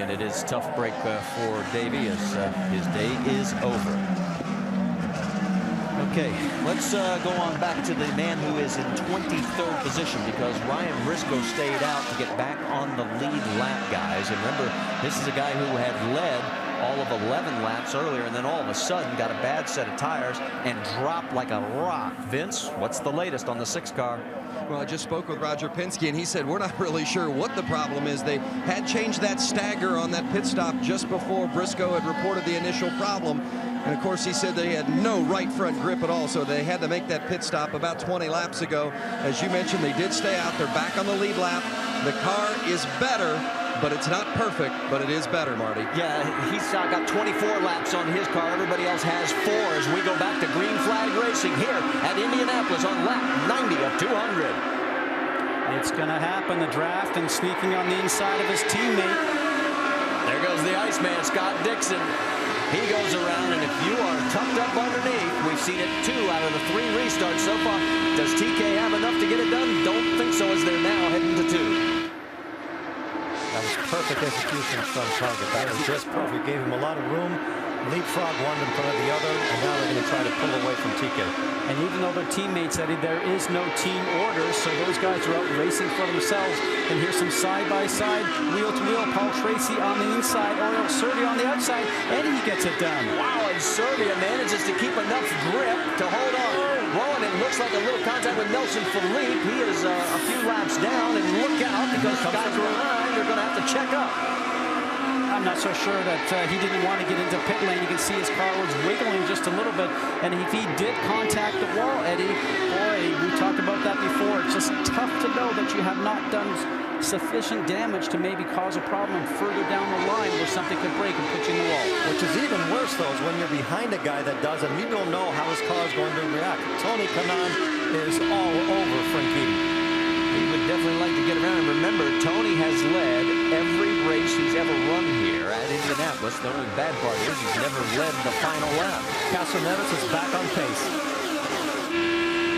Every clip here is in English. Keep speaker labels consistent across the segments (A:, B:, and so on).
A: And it is a tough break for Davey as his day is over. Okay, let's go on back to the man who is in 23rd position, because Ryan Briscoe stayed out to get back on the lead lap, guys. And remember, this is a guy who had led all of 11 laps earlier, and then all of a sudden got a bad set of tires and dropped like a rock. Vince, what's the latest on the 6 car?
B: Well, I just spoke with Roger Penske, and he said we're not really sure what the problem is. They had changed that stagger on that pit stop just before Briscoe had reported the initial problem. And of course, he said they had no right front grip at all, so they had to make that pit stop about 20 laps ago. As you mentioned, they did stay out. They're back on the lead lap. The car is better, but it's not perfect, but it is better, Marty.
A: Yeah, he's got 24 laps on his car. Everybody else has 4 as we go back to green flag racing here at Indianapolis on lap 90 of 200.
C: It's going to happen. The draft and sneaking on the inside of his teammate.
A: There goes the Iceman, Scott Dixon. He goes around, and if you are tucked up underneath, we've seen it 2 out of the 3 restarts so far. Does TK have enough to get it done? Don't think so, as they're now heading to 2.
D: That was perfect execution from Target. That was just perfect. Gave him a lot of room. Leapfrog one in front of the other, and now they're going to try to pull away from TK.
C: And even though they're teammates, Eddie, there is no team order, so those guys are out racing for themselves. And here's some side-by-side, wheel-to-wheel. Paul Tracy on the inside, Oriol Servia on the outside. Eddie gets it done.
A: Wow, and Servia manages to keep enough grip to hold on. Well, and it looks like a little contact with Nelson Philippe. He is a few laps down, and look out, because guys behind are going to have to check up.
C: I'm not so sure that he didn't want to get into pit lane. You can see his car was wiggling just a little bit. And if he did contact the wall, Eddie, boy, we talked about that before. It's just tough to know that you have not done sufficient damage to maybe cause a problem further down the line where something could break and put you in the wall.
D: Which is even worse, though, is when you're behind a guy that does, and you don't know how his car is going to react. Tony Kanaan is all over Franchitti.
A: He would definitely like to get around. Remember, Tony has led every race he's ever run here at Indianapolis. The only bad part is he's never led the final lap.
D: Castroneves is back on pace.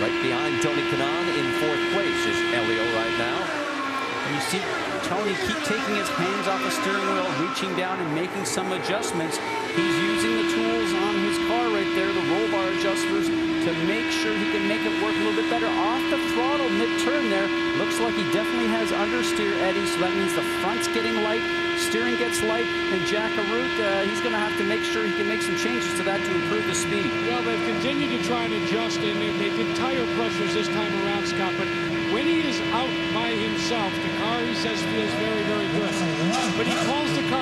A: Right behind Tony Kanaan in 4th place is Elio right now.
C: And you see Tony keep taking his hands off the steering wheel, reaching down and making some adjustments. He's using the tools on his car right there, the roll bar adjusters, to make sure he can make it work a little bit better. Off the throttle mid-turn there. Looks like he definitely has understeer, Eddie, so that means the front's getting light, steering gets light, and Jack Arute, he's going to have to make sure he can make some changes to that to improve the speed.
E: Well, they've continued to try and adjust, and they did tire pressures this time around, Scott, but when he is out by himself, the car, he says, feels very, very good. But he calls the car